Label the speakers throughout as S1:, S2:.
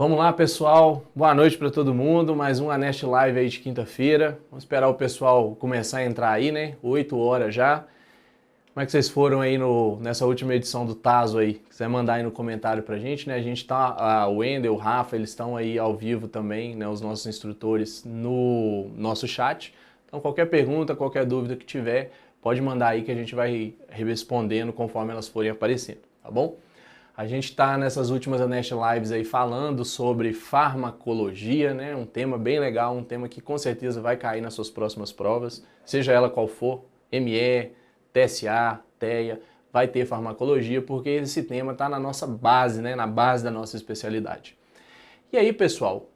S1: Vamos lá, pessoal. Boa noite para todo mundo. Mais um Anest Live aí de quinta-feira. Vamos esperar o pessoal começar a entrar aí, né? 8 horas já. Como é que vocês foram aí nessa última edição do Tazo aí? Quiser mandar aí no comentário pra gente, né? A gente tá, o Wendel, o Rafa, eles estão aí ao vivo também, né? Os nossos instrutores no nosso chat. Então qualquer pergunta, qualquer dúvida que tiver, pode mandar aí que a gente vai respondendo conforme elas forem aparecendo, tá bom? A gente está nessas últimas Anest Lives aí falando sobre farmacologia, né? Um tema bem legal, um tema que com certeza vai cair nas suas próximas provas, seja ela qual for, ME, TSA, TEA, vai ter farmacologia, porque esse tema está na nossa base, né? Na base da nossa especialidade. E aí, pessoal,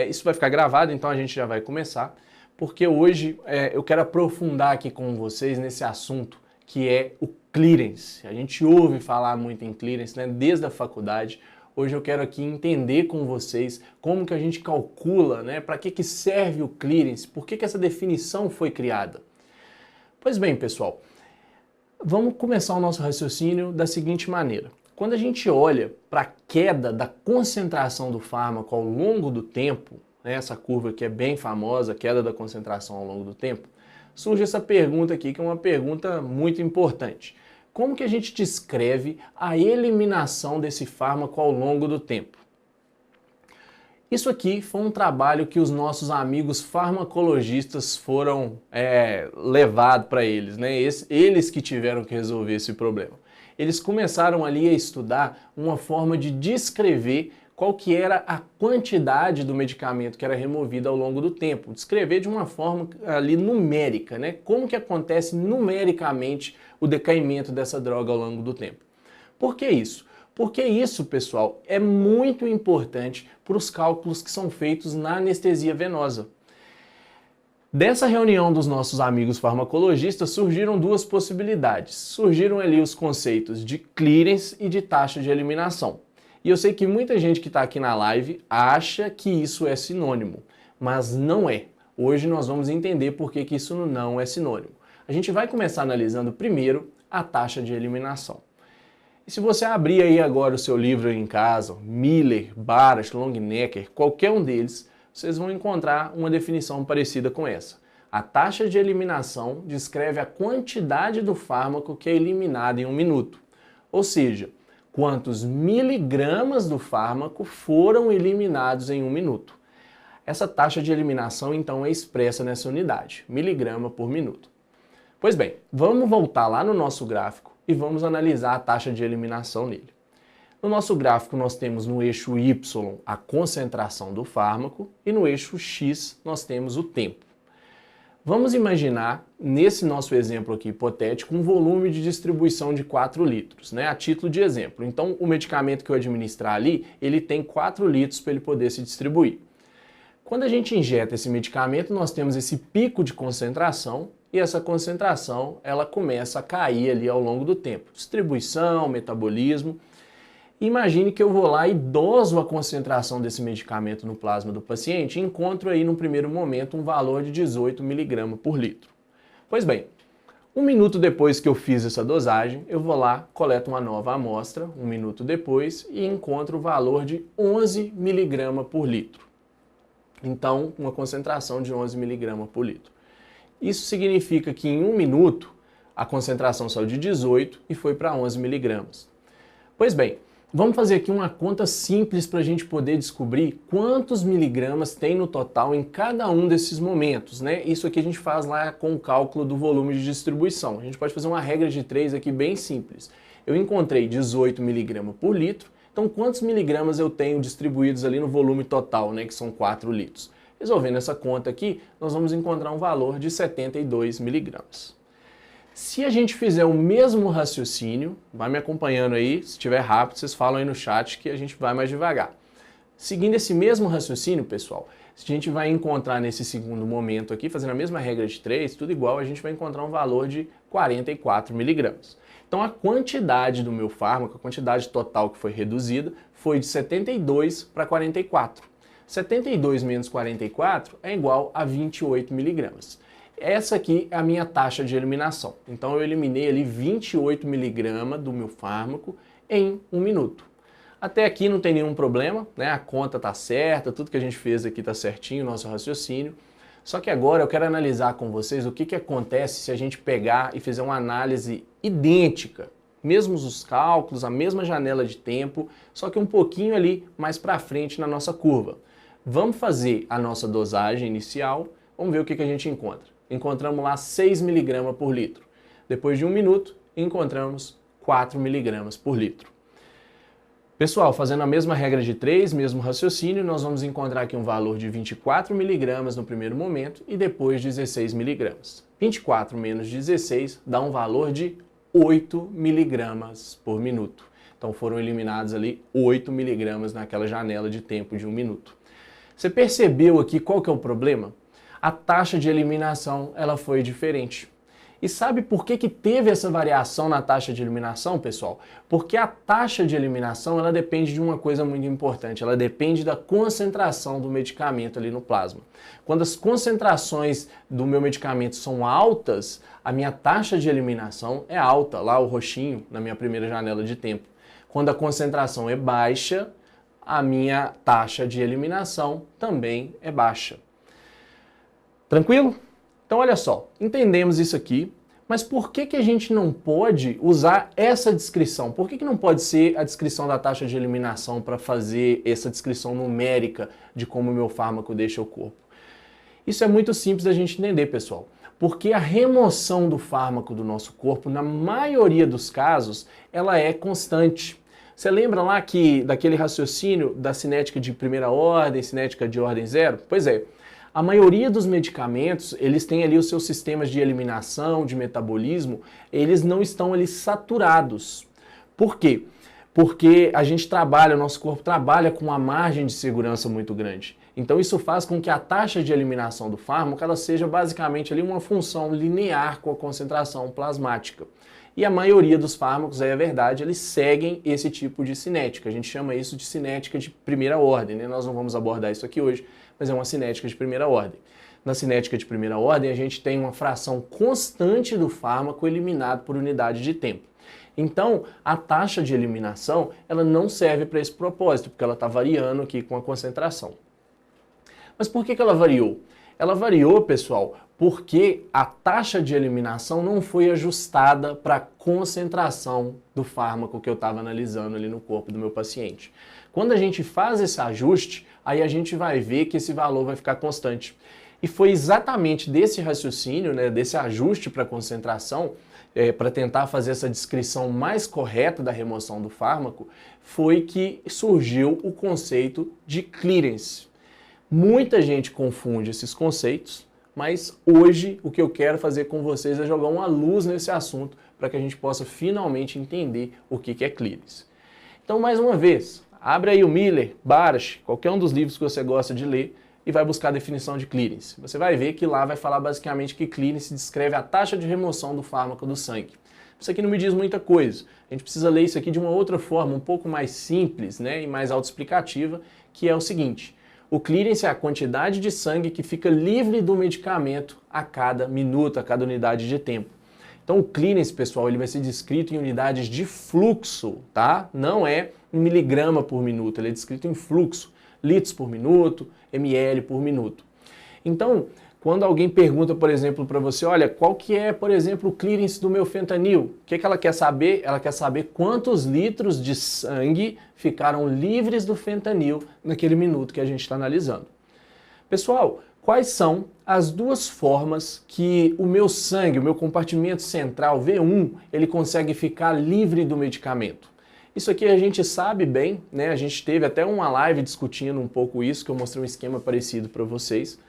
S1: isso vai ficar gravado, então a gente já vai começar, porque hoje eu quero aprofundar aqui com vocês nesse assunto que é o clearance. A gente ouve falar muito em clearance, né, desde a faculdade. Hoje eu quero aqui entender com vocês como que a gente calcula, né, para que serve o clearance, por que essa definição foi criada. Pois bem, pessoal, vamos começar o nosso raciocínio da seguinte maneira. Quando a gente olha para a queda da concentração do fármaco ao longo do tempo, né, essa curva que é bem famosa, a queda da concentração ao longo do tempo, surge essa pergunta aqui, que é uma pergunta muito importante. Como que a gente descreve a eliminação desse fármaco ao longo do tempo? Isso aqui foi um trabalho que os nossos amigos farmacologistas foram levados para eles, né? Eles que tiveram que resolver esse problema. Eles começaram ali a estudar uma forma de descrever qual que era a quantidade do medicamento que era removido ao longo do tempo. Descrever de uma forma ali numérica, né? Como que acontece numericamente o decaimento dessa droga ao longo do tempo. Por que isso? Porque isso, pessoal, é muito importante para os cálculos que são feitos na anestesia venosa. Dessa reunião dos nossos amigos farmacologistas surgiram duas possibilidades. Surgiram ali os conceitos de clearance e de taxa de eliminação. E eu sei que muita gente que está aqui na live acha que isso é sinônimo, mas não é. Hoje nós vamos entender por que isso não é sinônimo. A gente vai começar analisando primeiro a taxa de eliminação. E se você abrir aí agora o seu livro aí em casa, Miller, Barash, Longenecker, qualquer um deles, vocês vão encontrar uma definição parecida com essa. A taxa de eliminação descreve a quantidade do fármaco que é eliminado em um minuto. Ou seja, quantos miligramas do fármaco foram eliminados em um minuto. Essa taxa de eliminação, então, é expressa nessa unidade, miligrama por minuto. Pois bem, vamos voltar lá no nosso gráfico e vamos analisar a taxa de eliminação nele. No nosso gráfico, nós temos no eixo Y a concentração do fármaco e no eixo X nós temos o tempo. Vamos imaginar, nesse nosso exemplo aqui hipotético, um volume de distribuição de 4 litros, né, a título de exemplo. Então, o medicamento que eu administrar ali, ele tem 4 litros para ele poder se distribuir. Quando a gente injeta esse medicamento, nós temos esse pico de concentração e essa concentração, ela começa a cair ali ao longo do tempo. Distribuição, metabolismo. Imagine que eu vou lá e doso a concentração desse medicamento no plasma do paciente e encontro aí no primeiro momento um valor de 18 mg por litro. Pois bem, um minuto depois que eu fiz essa dosagem, eu vou lá, coleto uma nova amostra, um minuto depois, e encontro o valor de 11 mg por litro. Então, uma concentração de 11 mg por litro. Isso significa que em um minuto a concentração saiu de 18 e foi para 11 mg. Pois bem, vamos fazer aqui uma conta simples para a gente poder descobrir quantos miligramas tem no total em cada um desses momentos, né? Isso aqui a gente faz lá com o cálculo do volume de distribuição. A gente pode fazer uma regra de 3 aqui bem simples. Eu encontrei 18 miligramas por litro, então quantos miligramas eu tenho distribuídos ali no volume total, né? Que são 4 litros. Resolvendo essa conta aqui, nós vamos encontrar um valor de 72 miligramas. Se a gente fizer o mesmo raciocínio, vai me acompanhando aí, se estiver rápido, vocês falam aí no chat que a gente vai mais devagar. Seguindo esse mesmo raciocínio, pessoal, a gente vai encontrar nesse segundo momento aqui, fazendo a mesma regra de 3, tudo igual, a gente vai encontrar um valor de 44 miligramas. Então a quantidade do meu fármaco, a quantidade total que foi reduzida, foi de 72 para 44. 72 menos 44 é igual a 28 miligramas. Essa aqui é a minha taxa de eliminação. Então eu eliminei ali 28 miligramas do meu fármaco em um minuto. Até aqui não tem nenhum problema, né? A conta tá certa, tudo que a gente fez aqui tá certinho, nosso raciocínio. Só que agora eu quero analisar com vocês o que acontece se a gente pegar e fizer uma análise idêntica, mesmos os cálculos, a mesma janela de tempo, só que um pouquinho ali mais para frente na nossa curva. Vamos fazer a nossa dosagem inicial, vamos ver o que a gente encontra. Encontramos lá 6 mg por litro. Depois de 1 minuto, encontramos 4 mg por litro. Pessoal, fazendo a mesma regra de 3, mesmo raciocínio, nós vamos encontrar aqui um valor de 24 mg no primeiro momento e depois 16 mg. 24 menos 16 dá um valor de 8 mg por minuto. Então foram eliminados ali 8 mg naquela janela de tempo de 1 minuto. Você percebeu aqui qual que é o problema? A taxa de eliminação ela foi diferente. E sabe por que teve essa variação na taxa de eliminação, pessoal? Porque a taxa de eliminação ela depende de uma coisa muito importante, ela depende da concentração do medicamento ali no plasma. Quando as concentrações do meu medicamento são altas, a minha taxa de eliminação é alta, lá o roxinho na minha primeira janela de tempo. Quando a concentração é baixa, a minha taxa de eliminação também é baixa. Tranquilo? Então olha só, entendemos isso aqui, mas por que a gente não pode usar essa descrição? Por que não pode ser a descrição da taxa de eliminação para fazer essa descrição numérica de como o meu fármaco deixa o corpo? Isso é muito simples da gente entender, pessoal, porque a remoção do fármaco do nosso corpo, na maioria dos casos, ela é constante. Você lembra lá daquele raciocínio da cinética de primeira ordem, cinética de ordem zero? Pois é. A maioria dos medicamentos, eles têm ali os seus sistemas de eliminação, de metabolismo, eles não estão ali saturados. Por quê? Porque a gente trabalha, o nosso corpo trabalha com uma margem de segurança muito grande. Então isso faz com que a taxa de eliminação do fármaco ela seja basicamente ali uma função linear com a concentração plasmática. E a maioria dos fármacos, é verdade, eles seguem esse tipo de cinética. A gente chama isso de cinética de primeira ordem, né? Nós não vamos abordar isso aqui hoje, mas é uma cinética de primeira ordem. Na cinética de primeira ordem, a gente tem uma fração constante do fármaco eliminado por unidade de tempo. Então, a taxa de eliminação, ela não serve para esse propósito, porque ela está variando aqui com a concentração. Mas por que ela variou? Ela variou, pessoal, porque a taxa de eliminação não foi ajustada para a concentração do fármaco que eu estava analisando ali no corpo do meu paciente. Quando a gente faz esse ajuste, aí a gente vai ver que esse valor vai ficar constante. E foi exatamente desse raciocínio, né, desse ajuste para a concentração, para tentar fazer essa descrição mais correta da remoção do fármaco, foi que surgiu o conceito de clearance. Muita gente confunde esses conceitos, mas hoje o que eu quero fazer com vocês é jogar uma luz nesse assunto para que a gente possa finalmente entender o que é clearance. Então, mais uma vez, abre aí o Miller, Barash, qualquer um dos livros que você gosta de ler e vai buscar a definição de clearance. Você vai ver que lá vai falar basicamente que clearance descreve a taxa de remoção do fármaco do sangue. Isso aqui não me diz muita coisa. A gente precisa ler isso aqui de uma outra forma, um pouco mais simples, né, e mais autoexplicativa, que é o seguinte: o clearance é a quantidade de sangue que fica livre do medicamento a cada minuto, a cada unidade de tempo. Então o clearance, pessoal, ele vai ser descrito em unidades de fluxo, tá? Não é em miligrama por minuto, ele é descrito em fluxo, litros por minuto, ml por minuto. Então, quando alguém pergunta, por exemplo, para você, olha, qual que é, por exemplo, o clearance do meu fentanil? O que ela quer saber? Ela quer saber quantos litros de sangue ficaram livres do fentanil naquele minuto que a gente está analisando. Pessoal, quais são as duas formas que o meu sangue, o meu compartimento central, V1, ele consegue ficar livre do medicamento? Isso aqui a gente sabe bem, né? A gente teve até uma live discutindo um pouco isso, que eu mostrei um esquema parecido para vocês.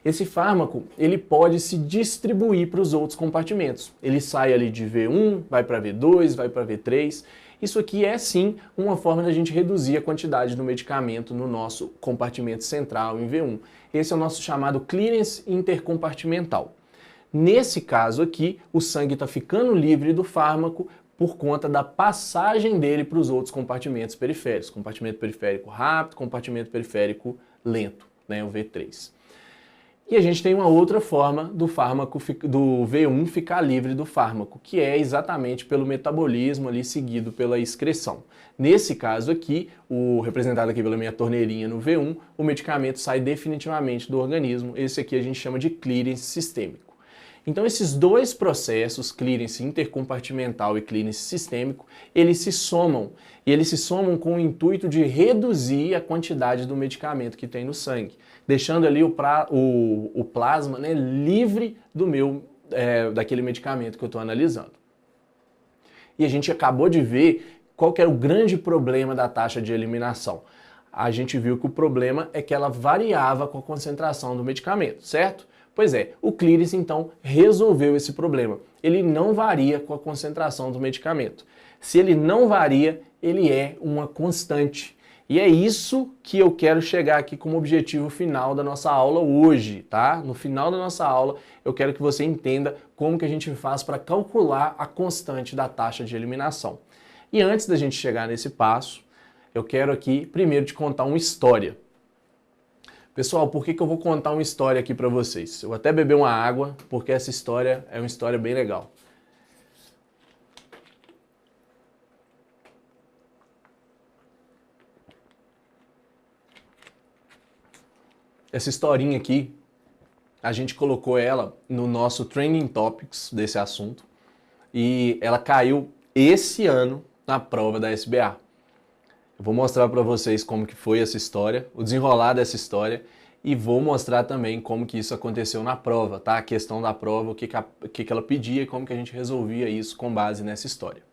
S1: Esse fármaco, ele pode se distribuir para os outros compartimentos. Ele sai ali de V1, vai para V2, vai para V3. Isso aqui é sim uma forma da gente reduzir a quantidade do medicamento no nosso compartimento central em V1. Esse é o nosso chamado clearance intercompartimental. Nesse caso aqui, o sangue está ficando livre do fármaco por conta da passagem dele para os outros compartimentos periféricos. Compartimento periférico rápido, compartimento periférico lento, né, o V3. E a gente tem uma outra forma do fármaco, do V1 ficar livre do fármaco, que é exatamente pelo metabolismo ali seguido pela excreção. Nesse caso aqui, representado aqui pela minha torneirinha no V1, o medicamento sai definitivamente do organismo. Esse aqui a gente chama de clearance sistêmico. Então esses dois processos, clearance intercompartimental e clearance sistêmico, eles se somam. E eles se somam com o intuito de reduzir a quantidade do medicamento que tem no sangue, deixando ali o plasma, né, livre daquele medicamento que eu estou analisando. E a gente acabou de ver qual que era o grande problema da taxa de eliminação. A gente viu que o problema é que ela variava com a concentração do medicamento, certo? Pois é, o clearance então resolveu esse problema. Ele não varia com a concentração do medicamento. Se ele não varia, ele é uma constante. E é isso que eu quero chegar aqui como objetivo final da nossa aula hoje, tá? No final da nossa aula, eu quero que você entenda como que a gente faz para calcular a constante da taxa de eliminação. E antes da gente chegar nesse passo, eu quero aqui primeiro te contar uma história. Pessoal, por que eu vou contar uma história aqui para vocês? Eu vou até beber uma água, porque essa história é uma história bem legal. Essa historinha aqui, a gente colocou ela no nosso Trending Topics desse assunto e ela caiu esse ano na prova da SBA. Eu vou mostrar para vocês como que foi essa história, o desenrolar dessa história e vou mostrar também como que isso aconteceu na prova, tá? A questão da prova, o que ela pedia e como que a gente resolvia isso com base nessa história.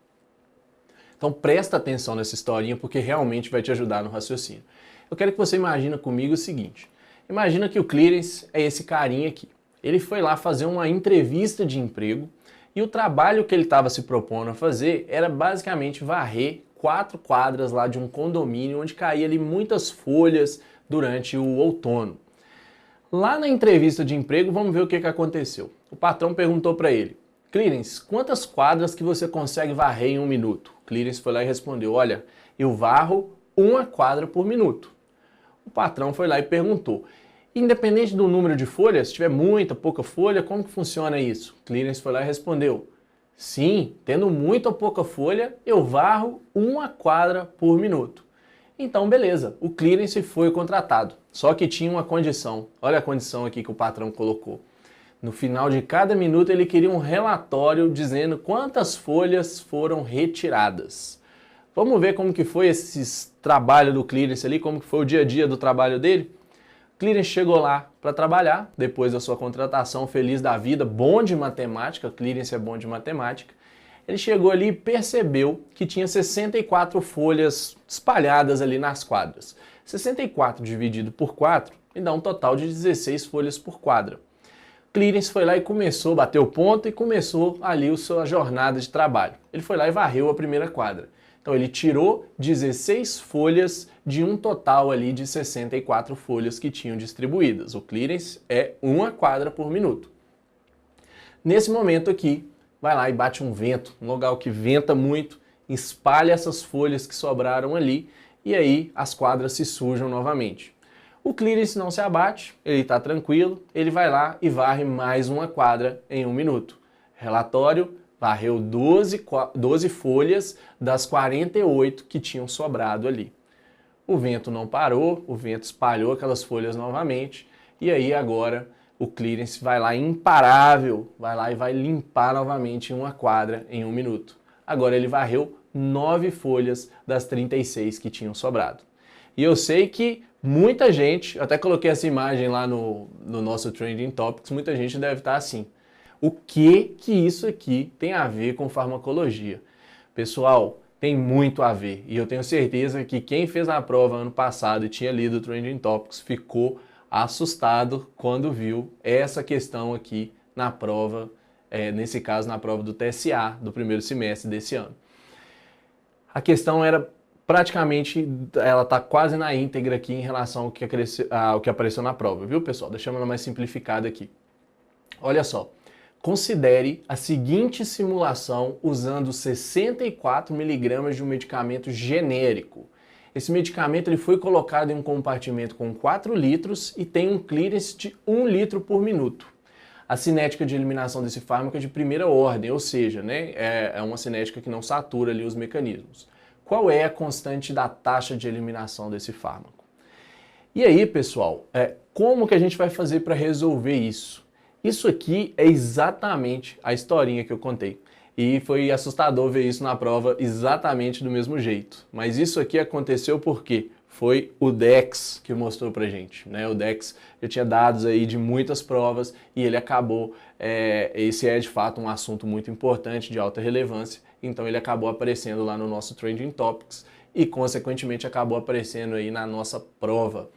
S1: Então presta atenção nessa historinha porque realmente vai te ajudar no raciocínio. Eu quero que você imagine comigo o seguinte. Imagina que o clearance é esse carinha aqui. Ele foi lá fazer uma entrevista de emprego e o trabalho que ele estava se propondo a fazer era basicamente varrer 4 quadras lá de um condomínio onde caía ali muitas folhas durante o outono. Lá na entrevista de emprego, vamos ver o que aconteceu. O patrão perguntou para ele, Clearance, quantas quadras que você consegue varrer em 1 minuto? Clearance foi lá e respondeu, olha, eu varro 1 quadra por minuto. O patrão foi lá e perguntou, independente do número de folhas, se tiver muita, pouca folha, como que funciona isso? Clearance foi lá e respondeu, sim, tendo muita ou pouca folha, eu varro 1 quadra por minuto. Então, beleza, o clearance foi contratado. Só que tinha uma condição. Olha a condição aqui que o patrão colocou. No final de cada minuto, ele queria um relatório dizendo quantas folhas foram retiradas. Vamos ver como que foi esse trabalho do clearance ali, como que foi o dia a dia do trabalho dele? O clearance chegou lá para trabalhar, depois da sua contratação, feliz da vida, bom de matemática, clearance é bom de matemática. Ele chegou ali e percebeu que tinha 64 folhas espalhadas ali nas quadras. 64 dividido por 4 me dá um total de 16 folhas por quadra. Clearance foi lá e começou, bateu o ponto e começou ali a sua jornada de trabalho. Ele foi lá e varreu a primeira quadra. Então ele tirou 16 folhas de um total ali de 64 folhas que tinham distribuídas. O clearance é 1 quadra por minuto. Nesse momento aqui, vai lá e bate um vento, um lugar que venta muito, espalha essas folhas que sobraram ali e aí as quadras se sujam novamente. O clearance não se abate, ele está tranquilo, ele vai lá e varre mais 1 quadra em 1 minuto. Relatório, varreu 12 folhas das 48 que tinham sobrado ali. O vento não parou, o vento espalhou aquelas folhas novamente e aí agora o clearance vai lá imparável, vai lá e vai limpar novamente 1 quadra em 1 minuto. Agora ele varreu 9 folhas das 36 que tinham sobrado. E eu sei que muita gente, eu até coloquei essa imagem lá no nosso Trending Topics, muita gente deve estar assim. O que isso aqui tem a ver com farmacologia? Pessoal, tem muito a ver. E eu tenho certeza que quem fez a prova ano passado e tinha lido o Trending Topics ficou assustado quando viu essa questão aqui na prova, nesse caso na prova do TSA do primeiro semestre desse ano. A questão era praticamente, ela está quase na íntegra aqui em relação ao que apareceu na prova, viu pessoal? Deixamos ela mais simplificada aqui. Olha só, considere a seguinte simulação usando 64 mg de um medicamento genérico. Esse medicamento ele foi colocado em um compartimento com 4 litros e tem um clearance de 1 litro por minuto. A cinética de eliminação desse fármaco é de primeira ordem, ou seja, né, é uma cinética que não satura ali os mecanismos. Qual é a constante da taxa de eliminação desse fármaco? E aí, pessoal, como que a gente vai fazer para resolver isso? Isso aqui é exatamente a historinha que eu contei. E foi assustador ver isso na prova exatamente do mesmo jeito. Mas isso aqui aconteceu porque foi o Dex que mostrou pra gente, né? O Dex já tinha dados aí de muitas provas e ele acabou, esse é de fato um assunto muito importante, de alta relevância, então ele acabou aparecendo lá no nosso Trending Topics e consequentemente acabou aparecendo aí na nossa prova.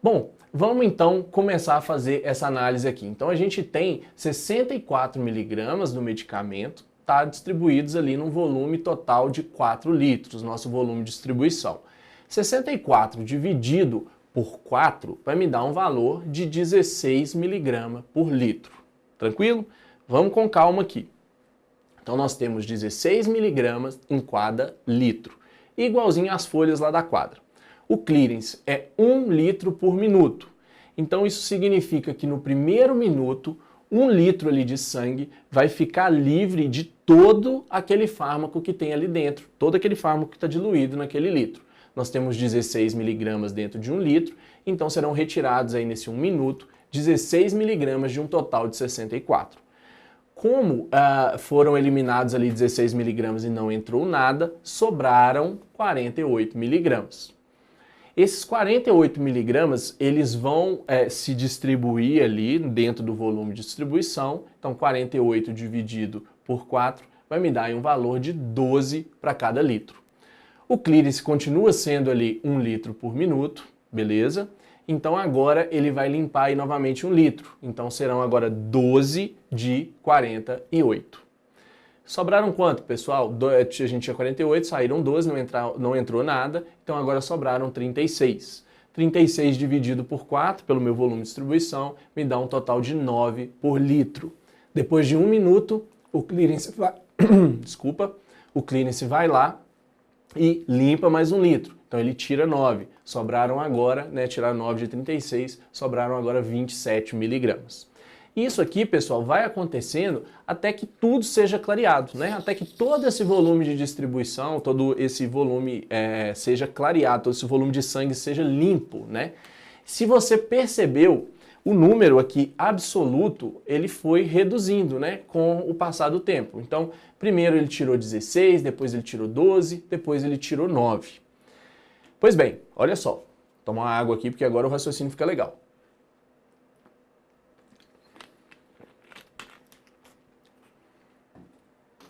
S1: Bom, vamos então começar a fazer essa análise aqui. Então a gente tem 64 miligramas do medicamento, tá, distribuídos ali num volume total de 4 litros, nosso volume de distribuição. 64 dividido por 4 vai me dar um valor de 16 miligramas por litro. Tranquilo? Vamos com calma aqui. Então nós temos 16 miligramas em cada litro, igualzinho às folhas lá da quadra. O clearance é 1 litro por minuto. Então isso significa que no primeiro minuto, 1 litro ali de sangue vai ficar livre de todo aquele fármaco que tem ali dentro, todo aquele fármaco que está diluído naquele litro. Nós temos 16 miligramas dentro de 1 litro, então serão retirados aí nesse 1 minuto 16 miligramas de um total de 64. Como foram eliminados ali 16 miligramas e não entrou nada, sobraram 48 miligramas. Esses 48 miligramas, eles vão se distribuir ali dentro do volume de distribuição. Então, 48 dividido por 4 vai me dar aí um valor de 12 para cada litro. O clearance continua sendo ali 1 litro por minuto, beleza? Então, agora ele vai limpar aí novamente 1 litro. Então, serão agora 12 de 48. Sobraram quanto, pessoal? A gente tinha 48, saíram 12, não entrou nada, então agora sobraram 36. 36 dividido por 4, pelo meu volume de distribuição, me dá um total de 9 por litro. Depois de 1 minuto, o clearance vai... Desculpa, o clearance vai lá e limpa mais 1 litro. Então ele tira 9. Sobraram agora, né, tirar 9 de 36, sobraram agora 27 miligramas. Isso aqui, pessoal, vai acontecendo até que tudo seja clareado, né? Até que todo esse volume de distribuição, todo esse volume seja clareado, todo esse volume de sangue seja limpo, né? Se você percebeu, o número aqui absoluto, ele foi reduzindo, né, com o passar do tempo. Então, primeiro ele tirou 16, depois ele tirou 12, depois ele tirou 9. Pois bem, olha só, tomar uma água aqui porque agora o raciocínio fica legal.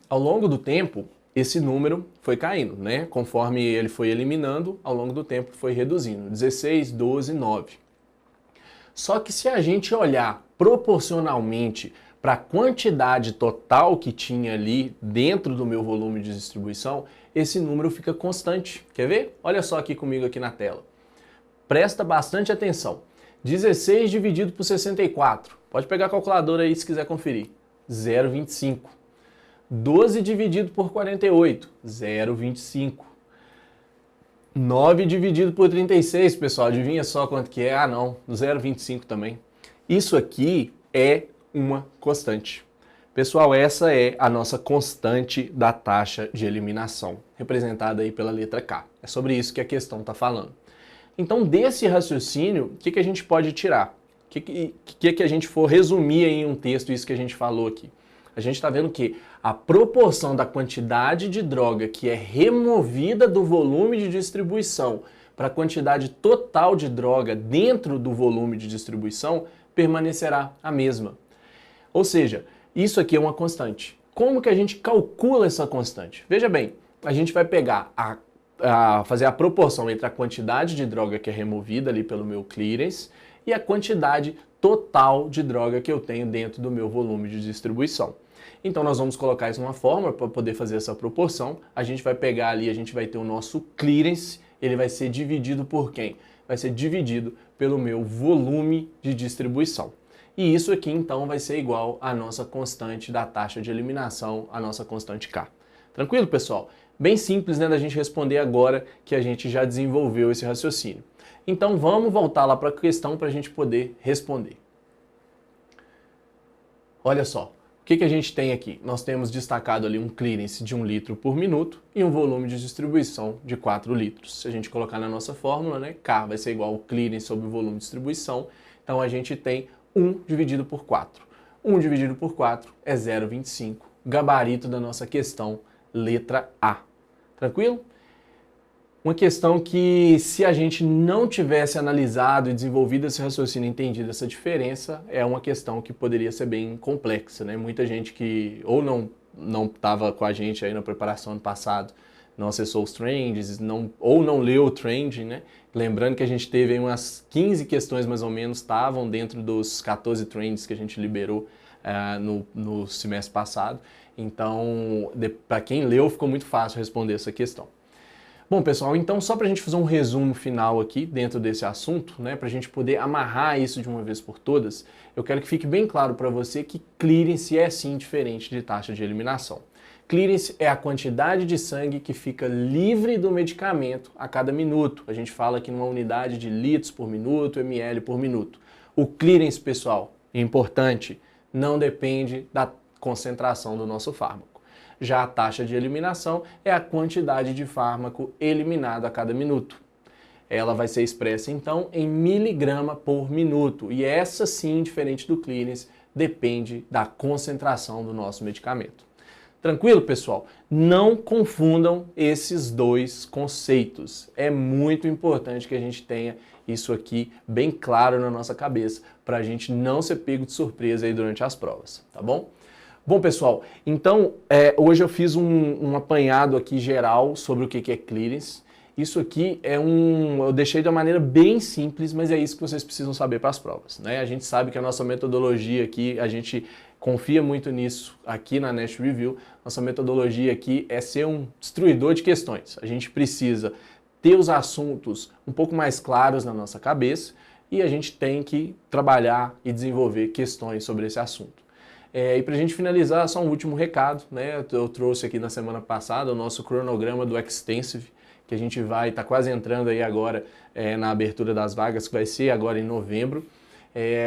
S1: Ao longo do tempo, esse número foi caindo, né? Conforme ele foi eliminando, ao longo do tempo foi reduzindo. 16, 12, 9. Só que se a gente olhar proporcionalmente para a quantidade total que tinha ali dentro do meu volume de distribuição, esse número fica constante. Quer ver? Olha só aqui comigo aqui na tela. Presta bastante atenção. 16 dividido por 64. Pode pegar a calculadora aí se quiser conferir. 0,25. 12 dividido por 48, 0,25. 9 dividido por 36, pessoal, adivinha só quanto que é? Ah, não, 0,25 também. Isso aqui é uma constante. Pessoal, essa é a nossa constante da taxa de eliminação, representada aí pela letra K. É sobre isso que a questão está falando. Então, desse raciocínio, o que a gente pode tirar? O que a gente for resumir em um texto isso que a gente falou aqui? A gente está vendo que a proporção da quantidade de droga que é removida do volume de distribuição para a quantidade total de droga dentro do volume de distribuição permanecerá a mesma. Ou seja, isso aqui é uma constante. Como que a gente calcula essa constante? Veja bem, a gente vai pegar fazer a proporção entre a quantidade de droga que é removida ali pelo meu clearance e a quantidade total de droga que eu tenho dentro do meu volume de distribuição. Então nós vamos colocar isso numa fórmula para poder fazer essa proporção. A gente vai pegar ali, a gente vai ter o nosso clearance, ele vai ser dividido por quem? Vai ser dividido pelo meu volume de distribuição. E isso aqui então vai ser igual à nossa constante da taxa de eliminação, a nossa constante K. Tranquilo, pessoal? bem simples, né, da gente responder agora que a gente já desenvolveu esse raciocínio. Então vamos voltar lá para a questão para a gente poder responder. Olha só, o que a gente tem aqui? Nós temos destacado ali um clearance de 1 litro por minuto e um volume de distribuição de 4 litros. Se a gente colocar na nossa fórmula, né, K vai ser igual ao clearance sobre o volume de distribuição, então a gente tem 1 dividido por 4. 1 dividido por 4 é 0,25, gabarito da nossa questão, letra A. Tranquilo? Uma questão que, se a gente não tivesse analisado e desenvolvido esse raciocínio e entendido essa diferença, é uma questão que poderia ser bem complexa, né? Muita gente que ou não estava com a gente aí na preparação ano passado, não acessou os trends, ou não leu o trend, né? Lembrando que a gente teve aí umas 15 questões mais ou menos, estavam dentro dos 14 trends que a gente liberou no semestre passado. Então, para quem leu, ficou muito fácil responder essa questão. Bom, pessoal, então só para a gente fazer um resumo final aqui dentro desse assunto, né, para a gente poder amarrar isso de uma vez por todas, eu quero que fique bem claro para você que clearance é sim diferente de taxa de eliminação. Clearance é a quantidade de sangue que fica livre do medicamento a cada minuto. A gente fala aqui numa unidade de litros por minuto, ml por minuto. O clearance, pessoal, é importante, não depende da concentração do nosso fármaco. Já a taxa de eliminação é a quantidade de fármaco eliminado a cada minuto. Ela vai ser expressa, então, em miligrama por minuto. E essa, sim, diferente do clearance, depende da concentração do nosso medicamento. Tranquilo, pessoal? Não confundam esses dois conceitos. É muito importante que a gente tenha isso aqui bem claro na nossa cabeça, para a gente não ser pego de surpresa aí durante as provas, tá bom? Bom, pessoal, então hoje eu fiz um apanhado aqui geral sobre o que é clearance. Isso aqui eu deixei de uma maneira bem simples, mas é isso que vocês precisam saber para as provas, né? A gente sabe que a nossa metodologia aqui, a gente confia muito nisso aqui na Nash Review. Nossa metodologia aqui é ser um destruidor de questões. A gente precisa ter os assuntos um pouco mais claros na nossa cabeça e a gente tem que trabalhar e desenvolver questões sobre esse assunto. E para a gente finalizar, só um último recado, né? Eu trouxe aqui na semana passada o nosso cronograma do Extensive, que a gente vai estar quase entrando aí agora na abertura das vagas, que vai ser agora em novembro.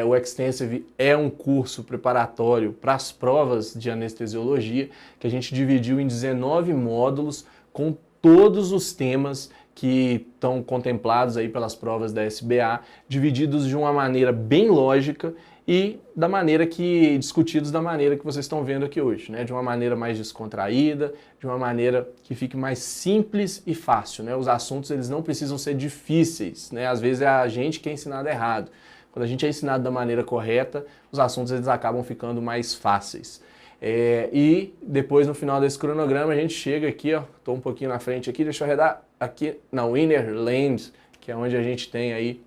S1: O Extensive é um curso preparatório para as provas de anestesiologia, que a gente dividiu em 19 módulos com todos os temas que estão contemplados aí pelas provas da SBA, divididos de uma maneira bem lógica e discutidos da maneira que vocês estão vendo aqui hoje, né? De uma maneira mais descontraída, de uma maneira que fique mais simples e fácil, né? Os assuntos, eles não precisam ser difíceis, né? Às vezes é a gente que é ensinado errado. Quando a gente é ensinado da maneira correta, os assuntos eles acabam ficando mais fáceis. E depois, no final desse cronograma, a gente chega aqui, ó, estou um pouquinho na frente aqui, deixa eu arredar aqui na Winner Land, que é onde a gente tem aí,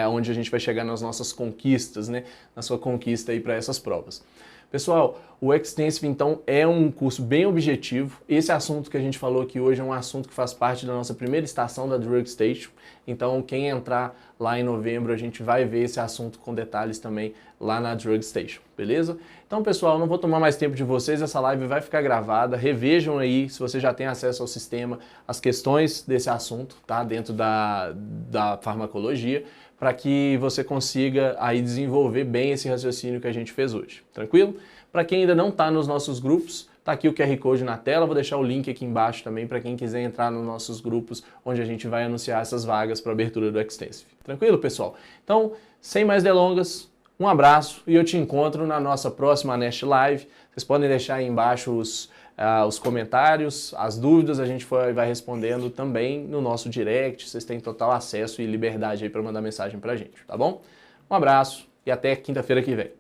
S1: onde a gente vai chegar nas nossas conquistas, né? Na sua conquista aí para essas provas. Pessoal, o Extensive, então, é um curso bem objetivo. Esse assunto que a gente falou aqui hoje é um assunto que faz parte da nossa primeira estação da Drug Station. Então, quem entrar lá em novembro, a gente vai ver esse assunto com detalhes também lá na Drug Station, beleza? Então, pessoal, não vou tomar mais tempo de vocês, essa live vai ficar gravada. Revejam aí, se você já tem acesso ao sistema, as questões desse assunto, tá? Dentro da farmacologia, para que você consiga aí desenvolver bem esse raciocínio que a gente fez hoje, tranquilo? Para quem ainda não está nos nossos grupos, tá aqui o QR Code na tela, vou deixar o link aqui embaixo também para quem quiser entrar nos nossos grupos, onde a gente vai anunciar essas vagas para abertura do Extensive. Tranquilo, pessoal? Então, sem mais delongas, um abraço e eu te encontro na nossa próxima Nash Live. Vocês podem deixar aí embaixo os comentários, as dúvidas, a gente vai respondendo também no nosso direct. Vocês têm total acesso e liberdade aí para mandar mensagem para a gente, tá bom? Um abraço e até quinta-feira que vem.